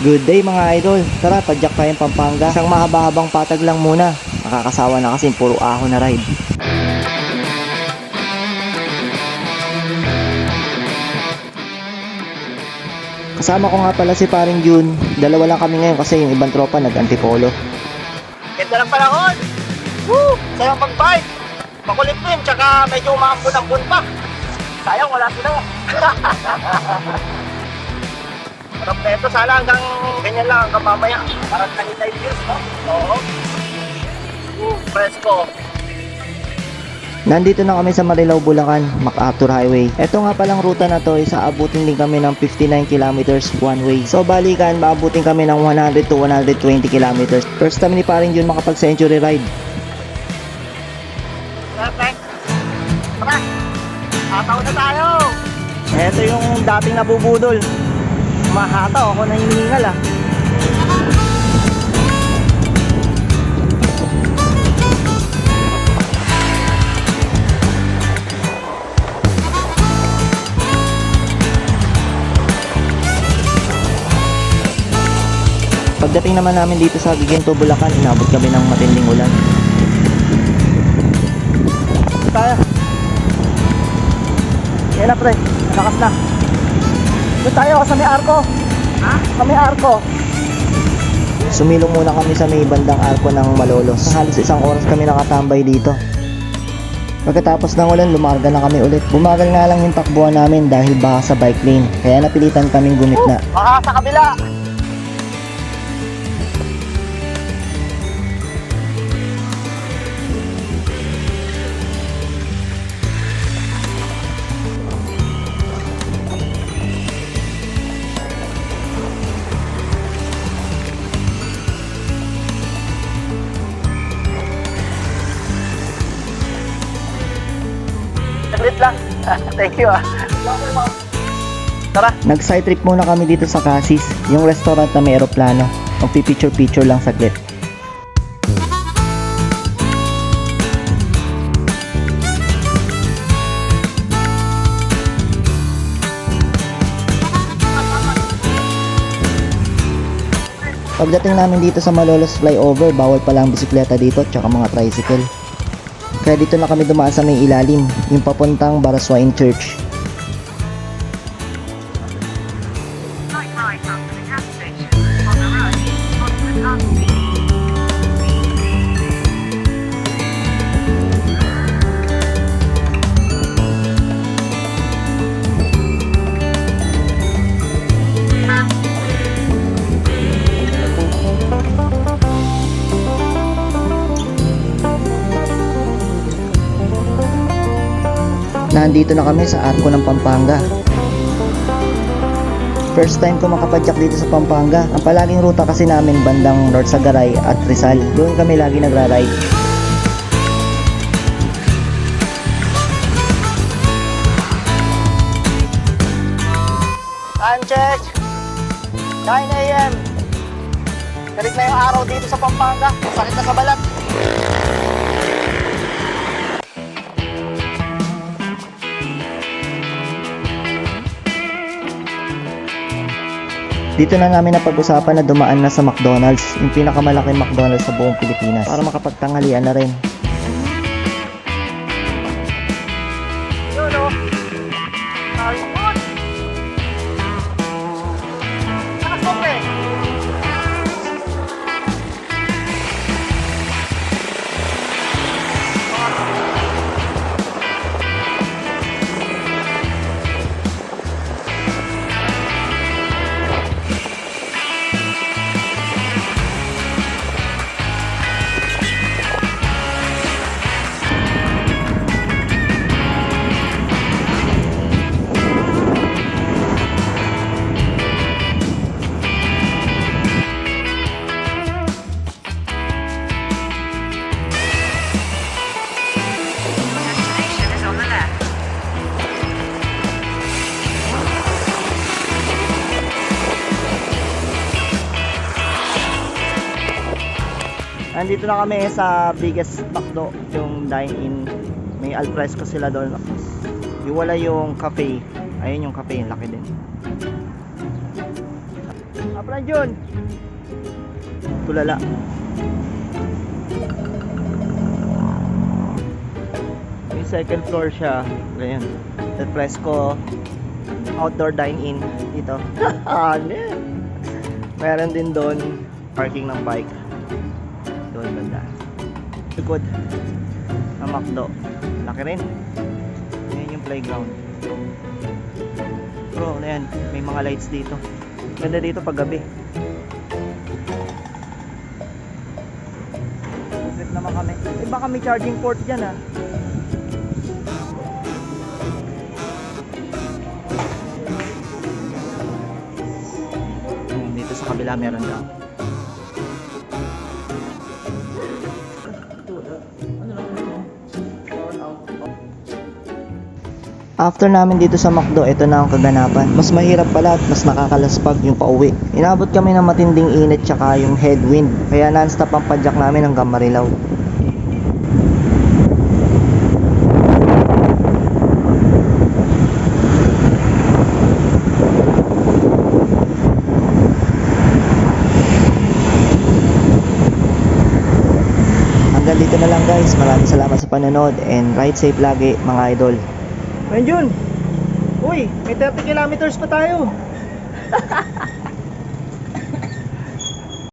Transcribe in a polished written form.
Good day mga idol. Tara, padyak tayong Pampanga. Isang mahaba-habang patag lang muna. Nakakasawa na kasi puro ahon na ride. Kasama ko nga pala si paring June. Dalawa lang kami ngayon kasi yung ibang tropa nag-antipolo. Ganda ng panahon! Woo! Sayang mag-bike! Makulit din, tsaka medyo umaambon-ambon pa. Sayang, wala sila. Sarap na ito, sana hanggang ganyan lang hanggang mamaya. Parang 25 years, no? Oo. Fresco. Nandito na kami sa Marilao, Bulacan, MacArthur Highway. Ito nga palang ruta na to, isaabutin din kami ng 59 kilometers one way. So balikan, maabutin kami ng 100 to 120 kilometers. First time ni paring June makapag-century ride. Perfect. Tara! Ataw na tayo! Ito yung dating nabubudol. Mahataw, ako na hinihingal ah. Pagdating naman namin dito sa Giginto, Bulacan, inabot kami ng matinding ulan. Tayo. Yan na pre, malakas na. Doon tayo sa may arko. Ha? Sa may arko. Sumilong muna kami sa may bandang arko ng Malolos. Halos isang oras kami nakatambay dito. Pagkatapos ng ulan, lumarga na kami ulit. Bumagal nga lang yung takbuhan namin dahil baka sa bike lane. Kaya napilitan kaming gumitna. Baka sa kabila! Saglit lang. Thank you ah. Tara. Nag-side trip muna kami dito sa Cassis, yung restaurant na may aeroplano. Magpipicture-picture lang saglit. Pagdating namin dito sa Malolos flyover, bawal pala ang bisikleta dito at saka mga tricycle. Kaya dito na kami dumaan sa may ilalim, yung papuntang Baraswain Church. Nandito na kami sa arko ng Pampanga. First time ko makapadyak dito sa Pampanga. Ang palaging ruta kasi namin bandang North Sagaray at Rizal. Doon kami lagi nagra-ride. Time check! 9 AM. Galit na yung araw dito sa Pampanga. Sakit na sa balat. Dito na namin napag-usapan na dumaan na sa McDonald's, yung pinakamalaking McDonald's sa buong Pilipinas, para makapagtanghalian na rin. Yun o. Ayun. Nakasok eh. Nandito na kami sa biggest McDo, yung dine-in. May alfresco sila doon. Yung wala yung cafe. Ayun yung cafe, yung laki din. Kaplan John. Tulala. May second floor siya. Ganyan. At Fresco outdoor dine-in dito. Ano yan? Meron din doon parking ng bike. Doon banda. Likod ng McDo. Laki rin. Yan yung playground. Bro, ano yan? May mga lights dito. Ganda dito pag gabi. Trip naman kami. Iba kami charging port dyan ah. Dito sa kabila meron daw. After namin dito sa McDo, ito na ang kaganapan. Mas mahirap pala at mas nakakalaspag yung pauwi. Inabot kami ng matinding init tsaka yung headwind. Kaya non-stop ang padyak namin hanggang Marilao. Hanggang dito na lang guys. Maraming salamat sa panonood and ride safe lagi mga idol. Ayun, uy, may 30 kilometers pa tayo.